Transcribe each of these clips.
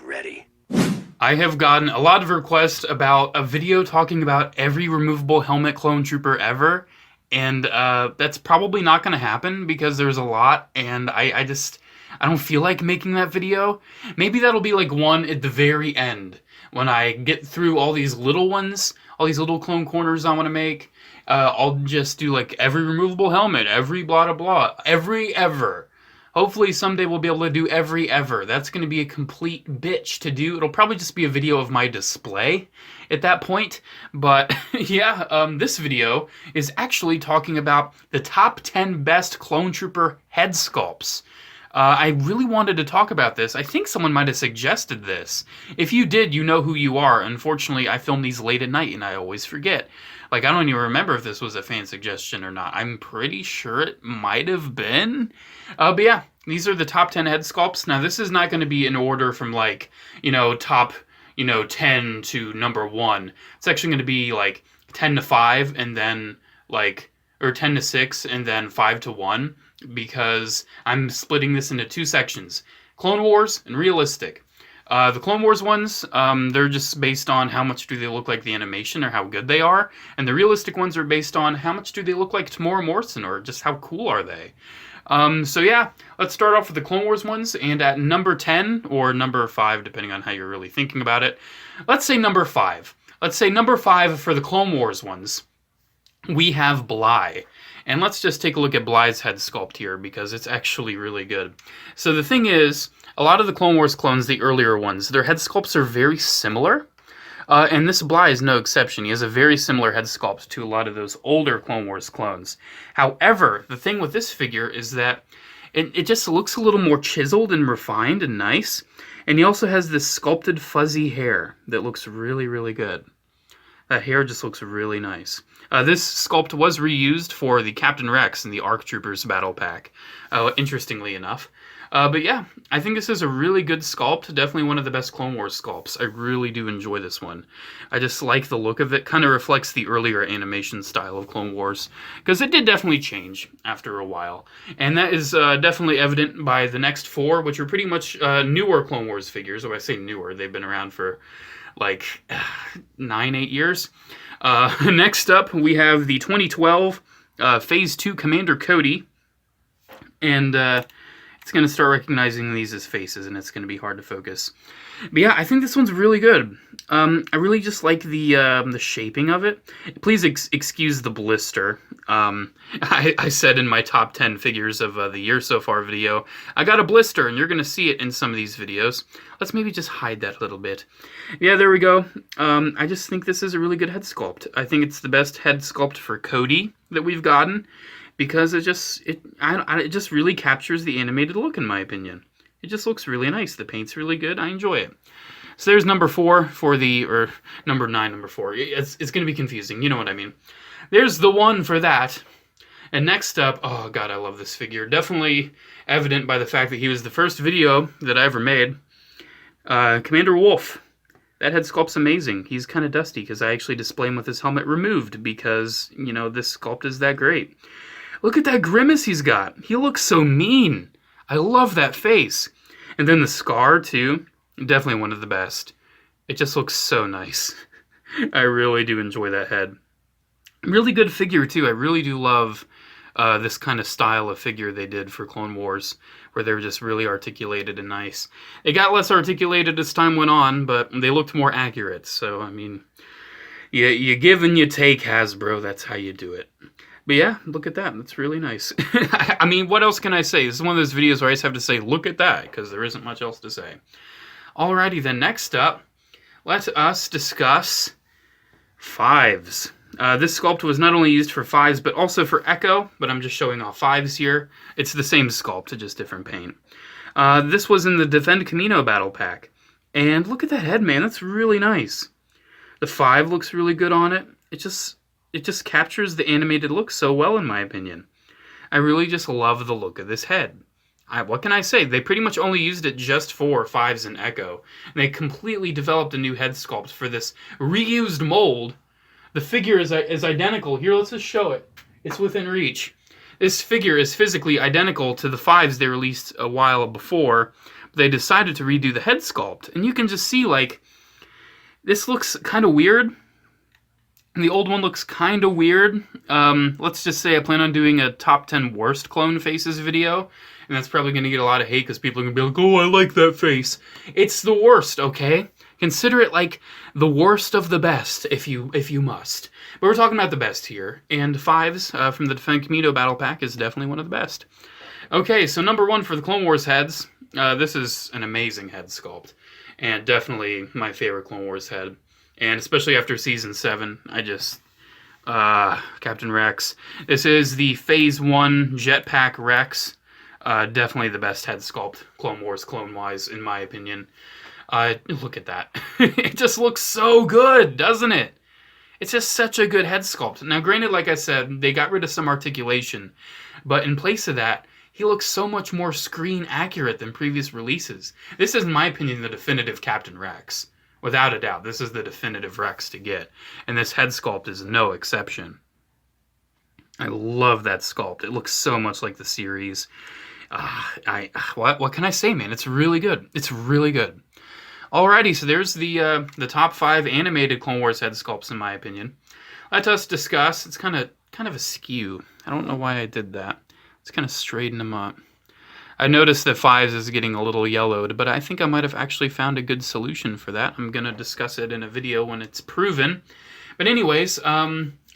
ready. I have gotten a lot of requests about a video talking about every removable helmet clone trooper ever, and that's probably not going to happen because there's a lot, and I don't feel like making that video. Maybe that'll be like one at the very end, when I get through all these little ones, all these little clone corners I want to make. I'll just do like every removable helmet, every blah blah blah, every ever. Hopefully someday we'll be able to do every ever. That's going to be a complete bitch to do. It'll probably just be a video of my display at that point. But yeah, this video is actually talking about the top 10 best clone trooper head sculpts. I really wanted to talk about this. I think someone might have suggested this. If you did, you know who you are. Unfortunately, I film these late at night and I always forget. Like, I don't even remember if this was a fan suggestion or not. I'm pretty sure it might have been. But yeah, these are the top 10 head sculpts. Now, this is not going to be in order from, like, top, 10 to number 1. It's actually going to be, like, 10 to 5 and then, like, or 10 to 6 and then 5 to 1. Because I'm splitting this into 2 sections. Clone Wars and Realistic. The Clone Wars ones, they're just based on how much do they look like the animation or how good they are. And the realistic ones are based on how much do they look like Tamora Morrison or just how cool are they. So yeah, let's start off with the Clone Wars ones. And at number 10 or number 5, depending on how you're really thinking about it. Let's say number 5. Let's say number 5 for the Clone Wars ones. We have Bly. And let's just take a look at Bly's head sculpt here because it's actually really good. So the thing is, a lot of the Clone Wars clones, the earlier ones, their head sculpts are very similar. And this Bly is no exception. He has a very similar head sculpt to a lot of those older Clone Wars clones. However, the thing with this figure is that it just looks a little more chiseled and refined and nice. And he also has this sculpted fuzzy hair that looks really, really good. That hair just looks really nice. This sculpt was reused for the Captain Rex and the ARC Troopers battle pack, interestingly enough. But yeah, I think this is a really good sculpt. Definitely one of the best Clone Wars sculpts. I really do enjoy this one. I just like the look of it. Kind of reflects the earlier animation style of Clone Wars. Because it did definitely change after a while. And that is definitely evident by the next 4, which are pretty much newer Clone Wars figures. When I say newer, they've been around for like 9-8 years. Next up, we have the 2012 Phase 2 Commander Cody. And it's going to start recognizing these as faces, and it's going to be hard to focus. But yeah, I think this one's really good. I really just like the shaping of it. Please excuse the blister. I said in my top 10 figures of the year so far video, I got a blister, and you're going to see it in some of these videos. Let's maybe just hide that a little bit. Yeah, there we go. I just think this is a really good head sculpt. I think it's the best head sculpt for Cody that we've gotten. Because it just really captures the animated look, in my opinion. It just looks really nice. The paint's really good. I enjoy it. So there's number 4 for or number 9, number 4. It's going to be confusing. You know what I mean. There's the 1 for that. And next up, oh god, I love this figure. Definitely evident by the fact that he was the first video that I ever made. Commander Wolffe. That head sculpt's amazing. He's kind of dusty because I actually display him with his helmet removed because, this sculpt is that great. Look at that grimace he's got. He looks so mean. I love that face. And then the scar, too. Definitely one of the best. It just looks so nice. I really do enjoy that head. Really good figure, too. I really do love this kind of style of figure they did for Clone Wars, where they were just really articulated and nice. It got less articulated as time went on, but they looked more accurate. So, I mean, you give and you take, Hasbro. That's how you do it. But yeah, look at that. That's really nice. I mean, what else can I say? This is one of those videos where I just have to say, look at that, because there isn't much else to say. Alrighty, then next up, let us discuss 5s. This sculpt was not only used for 5s, but also for Echo, but I'm just showing off 5s here. It's the same sculpt, just different paint. This was in the Defend Camino battle pack. And look at that head, man. That's really nice. The 5 looks really good on it. It just captures the animated look so well, in my opinion. I really just love the look of this head. What can I say? They pretty much only used it just for 5s and Echo. And they completely developed a new head sculpt for this reused mold. The figure is identical. Here, let's just show it. It's within reach. This figure is physically identical to the 5s they released a while before, They decided to redo the head sculpt, and you can just see, like, this looks kind of weird. And the old one looks kind of weird. Let's just say I plan on doing a top 10 worst clone faces video, and that's probably going to get a lot of hate because people are going to be like, oh, I like that face. It's the worst, okay? Consider it like the worst of the best, if you must. But we're talking about the best here, and Fives from the Defend Camino Battle Pack is definitely one of the best. Okay, so number 1 for the Clone Wars heads. This is an amazing head sculpt, and definitely my favorite Clone Wars head. And especially after Season 7, I just... Captain Rex. This is the Phase 1 Jetpack Rex. Definitely the best head sculpt, Clone Wars clone-wise, in my opinion. Look at that. It just looks so good, doesn't it? It's just such a good head sculpt. Now, granted, like I said, they got rid of some articulation. But in place of that, he looks so much more screen accurate than previous releases. This is, in my opinion, the definitive Captain Rex. Without a doubt, this is the definitive Rex to get. And this head sculpt is no exception. I love that sculpt. It looks so much like the series. What can I say, man? It's really good. It's really good. Alrighty, so there's the top 5 animated Clone Wars head sculpts, in my opinion. Let us discuss. It's kind of askew. I don't know why I did that. Let's kind of straighten them up. I noticed that Fives is getting a little yellowed, but I think I might have actually found a good solution for that. I'm going to discuss it in a video when it's proven. But anyways,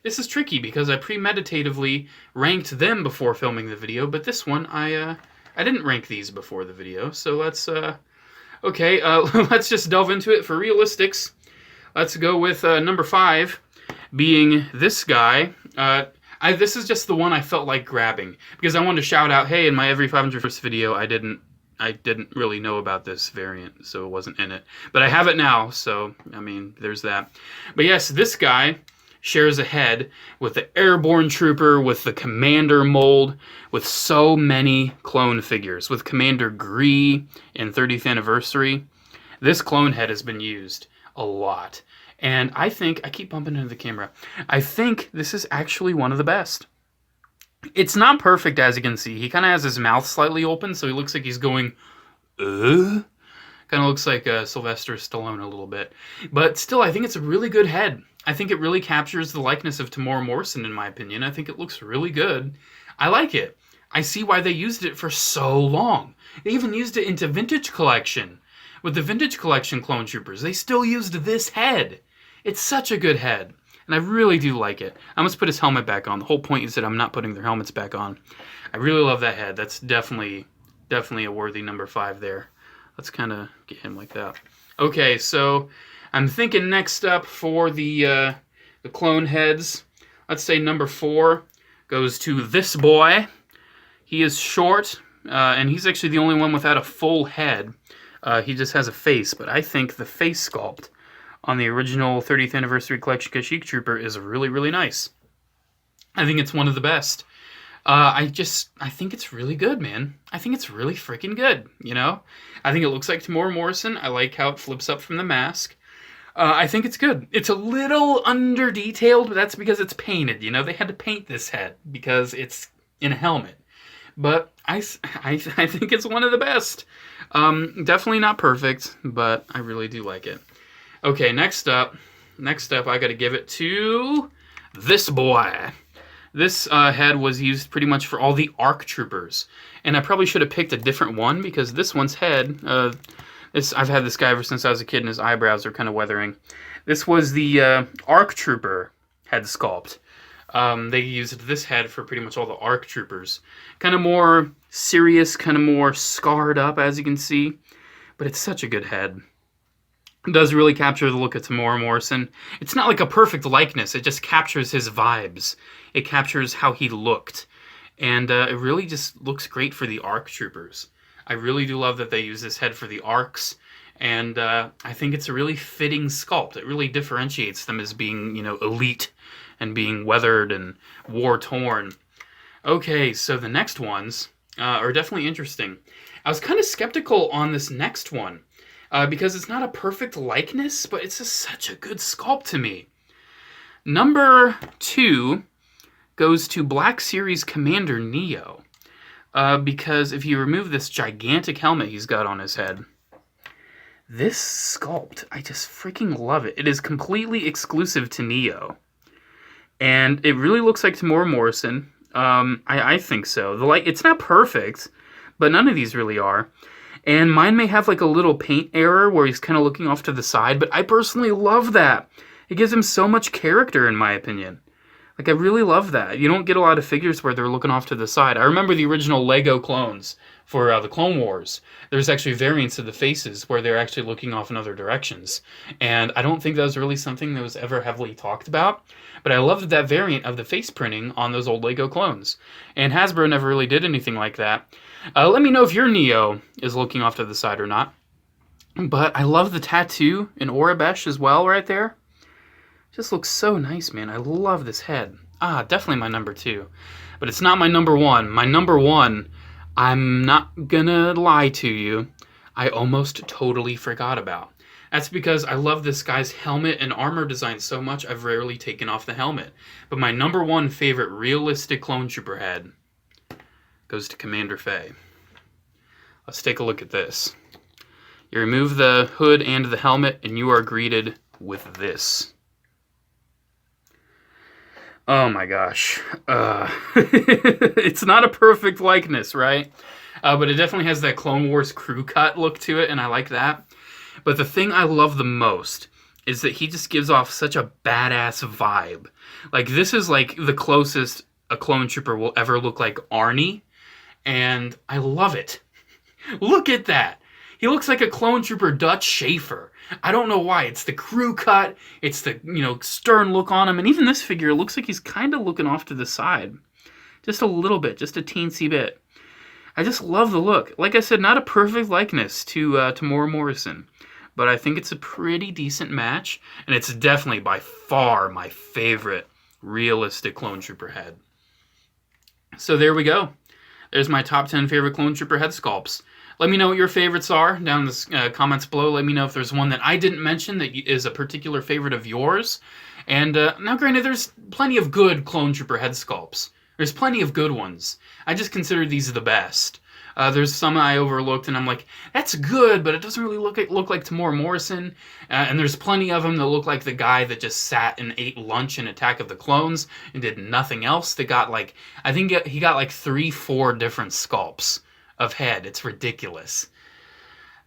this is tricky because I premeditatively ranked them before filming the video, but this one, I didn't rank these before the video. So let's, let's just delve into it for realistics. Let's go with number 5 being this guy. This is just the one I felt like grabbing because I wanted to shout out, hey, in my every 501st video, I didn't really know about this variant, so it wasn't in it. But I have it now, so, I mean, there's that. But yes, this guy shares a head with the Airborne Trooper, with the Commander mold, with so many clone figures, with Commander Gree in 30th Anniversary. This clone head has been used a lot. And I think, I keep bumping into the camera, I think this is actually one of the best. It's not perfect, as you can see. He kind of has his mouth slightly open, so he looks like he's going, Kind of looks like Sylvester Stallone a little bit. But still, I think it's a really good head. I think it really captures the likeness of Temuera Morrison, in my opinion. I think it looks really good. I like it. I see why they used it for so long. They even used it into Vintage Collection. With the Vintage Collection Clone Troopers, they still used this head. It's such a good head, and I really do like it. I must put his helmet back on. The whole point is that I'm not putting their helmets back on. I really love that head. That's definitely a worthy number 5 there. Let's kind of get him like that. Okay, so I'm thinking next up for the clone heads, let's say number 4 goes to this boy. He is short, and he's actually the only one without a full head. He just has a face, but I think the face sculpt on the original 30th Anniversary Collection Kashyyyk Trooper is really, really nice. I think it's one of the best. I think it's really good, man. I think it's really freaking good, you know? I think it looks like Temuera Morrison. I like how it flips up from the mask. I think it's good. It's a little under-detailed, but that's because it's painted, you know? They had to paint this head because it's in a helmet. But I think it's one of the best. Definitely not perfect, but I really do like it. Okay, next up, I got to give it to this boy. This head was used pretty much for all the ARC troopers, and I probably should have picked a different one because this one's head. I've had this guy ever since I was a kid, and his eyebrows are kind of weathering. This was the ARC trooper head sculpt. They used this head for pretty much all the ARC troopers. Kind of more serious, kind of more scarred up, as you can see, but it's such a good head. It does really capture the look of Temuera Morrison. It's not like a perfect likeness. It just captures his vibes. It captures how he looked. And it really just looks great for the ARC troopers. I really do love that they use this head for the ARCs. And I think it's a really fitting sculpt. It really differentiates them as being, you know, elite and being weathered and war-torn. Okay, so the next ones are definitely interesting. I was kind of skeptical on this next one. Because it's not a perfect likeness, but it's just such a good sculpt to me. Number 2 goes to Black Series Commander Neo. because if you remove this gigantic helmet he's got on his head, this sculpt, I just freaking love it. It is completely exclusive to Neo. And it really looks like Tamora Morrison. I think so. The light, it's not perfect, but none of these really are. And mine may have like a little paint error where he's kind of looking off to the side, but I personally love that. It gives him so much character, in my opinion. Like, I really love that. You don't get a lot of figures where they're looking off to the side. I remember the original Lego clones for the Clone Wars. There's actually variants of the faces where they're actually looking off in other directions. And I don't think that was really something that was ever heavily talked about. But I loved that variant of the face printing on those old Lego clones. And Hasbro never really did anything like that. Let me know if your Neo is looking off to the side or not. But I love the tattoo in Aurebesh as well right there. Just looks so nice, man. I love this head. Definitely my number 2. But it's not my number 1. My number 1, I'm not gonna lie to you, I almost totally forgot about. That's because I love this guy's helmet and armor design so much, I've rarely taken off the helmet. But my number 1 favorite realistic clone trooper head goes to Commander Fey. Let's take a look at this. You remove the hood and the helmet, and you are greeted with this. Oh my gosh. It's not a perfect likeness, right? But it definitely has that Clone Wars crew cut look to it, and I like that. But the thing I love the most is that he just gives off such a badass vibe. Like, this is like the closest a clone trooper will ever look like Arnie, and I love it. Look at that. He looks like a clone trooper Dutch Schaefer. I don't know why. It's the crew cut. It's the, stern look on him. And even this figure looks like he's kind of looking off to the side. Just a little bit. Just a teensy bit. I just love the look. Like I said, not a perfect likeness to Tamora Morrison. But I think it's a pretty decent match. And it's definitely by far my favorite realistic clone trooper head. So there we go. There's my top 10 favorite clone trooper head sculpts. Let me know what your favorites are down in the comments below. Let me know if there's one that I didn't mention that is a particular favorite of yours. And now, granted, there's plenty of good clone trooper head sculpts. There's plenty of good ones. I just consider these the best. There's some I overlooked, and I'm like, that's good, but it doesn't really look like Tamora Morrison. And there's plenty of them that look like the guy that just sat and ate lunch in Attack of the Clones and did nothing else. That got like, I think he got like 3-4 different sculpts of head. It's ridiculous.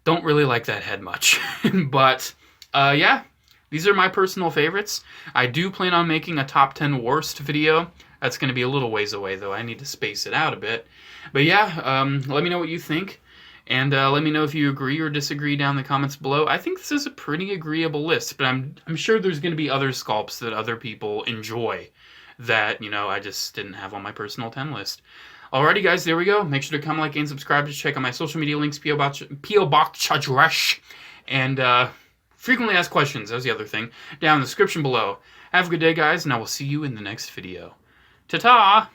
Don't really like that head much. But, yeah, these are my personal favorites. I do plan on making a top 10 worst video. That's going to be a little ways away, though. I need to space it out a bit. But yeah, let me know what you think. And let me know if you agree or disagree down in the comments below. I think this is a pretty agreeable list, but I'm sure there's going to be other sculpts that other people enjoy that, I just didn't have on my personal 10 list. Alrighty, guys, there we go. Make sure to comment, like, and subscribe to check out my social media links, P.O. Box address, and frequently asked questions. That was the other thing. Down in the description below. Have a good day, guys, and I will see you in the next video. Ta-ta!